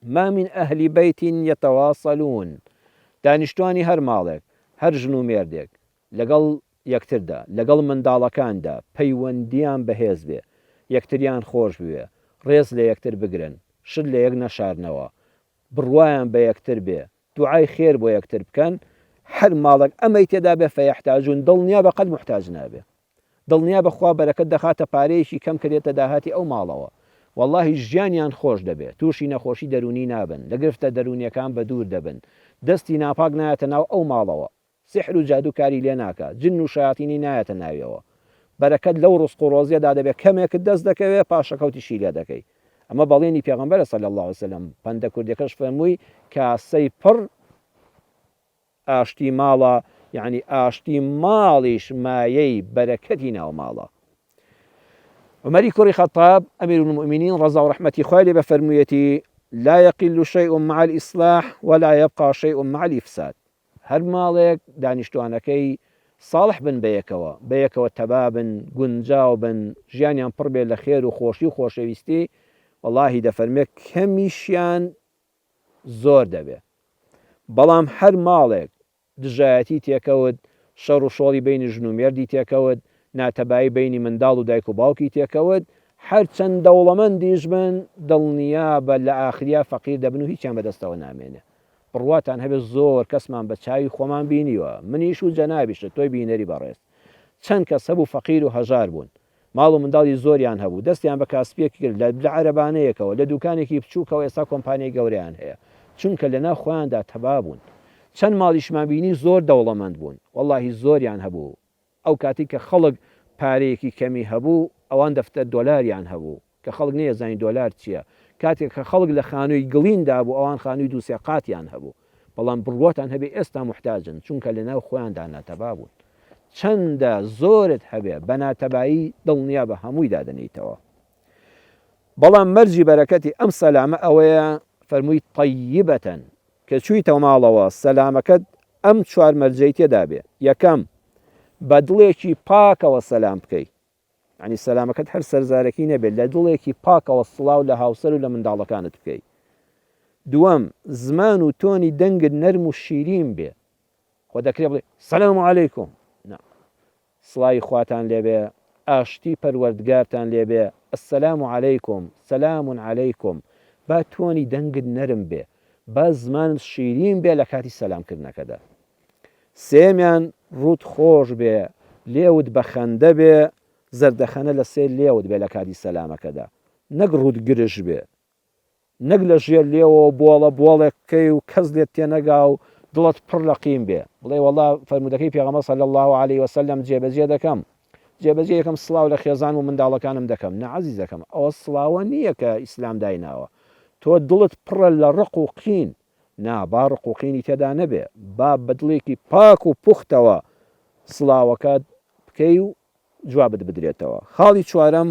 ما من ئەهلی بەیتین یەتەواصەلوون دانیشتوانی هەر ماڵێک هەر ژن و مێردێک لەگەڵ یەکتردا لەگەڵ منداڵەکاندا پەیوەندیان بەهێز بێ یەکتریان خۆش بوێ ڕێز لە یەکتر بگرن شت لە یەک نەشارنەوە بڕوایان بە یەکتر بێ دوعای خێر بۆ یەکتر بکەن هەر ماڵک ئەمەی تێدا بێ فەیەحتاجون دڵنیا بە قەت محتاج نابێ دڵنیا بەخوا بەرەکەت دەخاتە پارەیەکی کەم کردێتە داهاتی ئەو ماڵەوە واللهی ژیانیان خۆش دەبێت تووشی نەخۆشی دەرونی نابن لە گرفتە دەرونیەکان بە دوور دەبن دەستی ناپاک نایەتە ناو ئەو ماڵەوە سحر و جادوکاری لێ ناکات جن و شایاتینی نایەتە ناویەوە بەرەکەت لەو ڕزق و ڕۆزیەدا دەبێت کەمێکت دەست دەکەوێت پاشەکەوتیشی لێ دەکەی ئەمە بەڵێنی پێغەمبەرە صلی الله علیه وسلم پەندە کوردەکەش فەرمووی کاسەی پڕ ئاشتی ماڵە یعنی ئاشتی ماڵیش مایەی بەرەکەتی ناو ماڵە عمەری کوڕی خەتاب ئەمیر المؤمنین ڕەزا و ڕەحمەتی خوای لێ بە فەرموویەتی لا يقل شيء مع الإصلاح ولا يبقى شيء مع الإفساد هەر ماڵێک دانیشتوانەکەی ساڵح بن بەیەکەوە تەبابن گونجاو بن ژیانیان پڕ بێت لە خێر و خۆشی و خۆشەویستی واللهی دەفەرمێت کەمیشیان زۆر دەبێت بەڵام هەر ماڵێک دژایەتی تێکەوت شەڕ و شۆڵی بینی ژن و مێردی تێکەوت ناتەبایی بینی منداڵ و دایک و باوکی تێکەوت هەرچەند دەوڵەمەندیش بن دڵنیا بە لە ئاخریا فەقیر دەبن و هیچیان بەدەستەوە نامێنێ بڕواتان هەبێت زۆر کەسمان بە چاوی خۆمان بینیوە منیش و جەنابیشە تۆی بینەری بەڕێز چەند کەس هەبوو فەقیر و هەژار بوون ماڵ و منداڵی زۆریان هەبوو دەستیان بە کاسپێکی کرد لە عەرەبانەیەکەوە لە دوکانێکی بچووکەوە ئێستا کۆمپانیای گەورەیان هەیە چونکە لەناو خۆیاندا تەبا بوون چەند ماڵیشمان بینی زۆر دەوڵەمەند بوون واللهی زۆریان هەبوو ئەو کاتی کە خەڵک پارەیەکی کەمی هەبوو ئەوان دەفتەر دۆلاریان هەبوو کە خەڵک نەیەزانی دۆلار چییە کاتێک کە خەڵک لە خانووی گڵیندا بوو ئەوان خانووی دووسێ قاتیان هەبوو بەڵام بڕواتان هەبێ ئێستا محتاجن چونکە لە ناو خۆیاندا ناتەبا بوون چەندە زۆرت هەبێ بە ناتەبایی دڵنیا بە هەمووی دادنیتەوە بەڵام مەرجی بەرەکەتی ئەم سەلامە ئەوەیە فەرمووی طەیبەتەن کە چوویتەوە ماڵەوە سەلامەکەت ئەم چوار مەرجەی تێدا بێ یەکەم بە دڵێکی پاکەوە سەلام بکەیت ینی سەلامەکەت هەر سەرزارەکی نەبێت لە دڵێکی پاکەوە سڵاو لە هاوسەر و لە منداڵەکانت بکەیت دووەم زمان و تۆنی دەنگت نەرم و شیرین بێ خۆ دەکرێت بڵێ سەلام عەلەیکوم سڵاوی خواتان لێبێ ئاشتی پەروەردگارتان لێبێ ئەسسەلام عەلەیکوم سەلام عەلەیکوم با تۆنی دەنگت نەرم بێ با زمانت شیرین بێ لە کاتی سەلامکردنەکەدا سێمیان ڕوت خۆش بێ لێوت بە خەندە بێ زەردەخەنە لە سێر لێوت بێ لە کاتی سەلامەکەدا نەک ڕوت گرش بێ نەک لە ژێر لێەوە بۆڵێک بکەی و کەس لێت تێنەگا و دڵت پڕ لە قیم بێ بڵێ وەڵا فەرمودەکەی پێغەمبەر صلی الله علیه وسلم جێبەجێ دەکەم جێبەجێ یەکەم سڵاو لە خێزان و منداڵەکانم دەکەم نەعەزیزەکەم ئەوە سڵاوە نییە کە ئیسلام دایناوە تۆ دڵت پڕە لە ڕق و قین با ڕق و قینی تێدا نەبێ با بەدڵێکی پاک و پوختەوە سڵاوەکەت بکەی و جوابت بدرێتەوە خاڵی چوارەم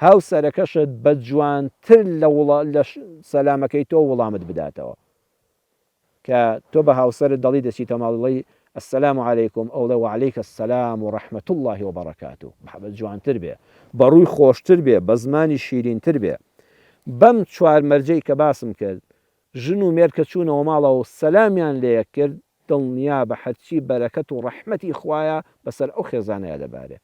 هاوسەرەکەشت بە جوانتر لە سەلامەکەی تۆ وەڵامت بداتەوە کە تۆ بە هاوسەرت دەڵی دەچیتە ماڵڵی السلام عەلەیکوم ئەوڵێ وعەلەیکە السەلام و ڕەحمەت الله وبەڕەکاتوه محەبەت جوانتر بێ بەڕووی خۆشتر بێ بە زمانی شیرینتر بێ بەم چوار مەرجەی کە باسم کرد ژن و مێرد کە چوونەوە ماڵەوە سەلامیان لێیە کرد دڵنیا بە هەرچی بەرەکەت و ڕەحمەتی خوایە بەسەر ئەو خێزانەیە دەبارێ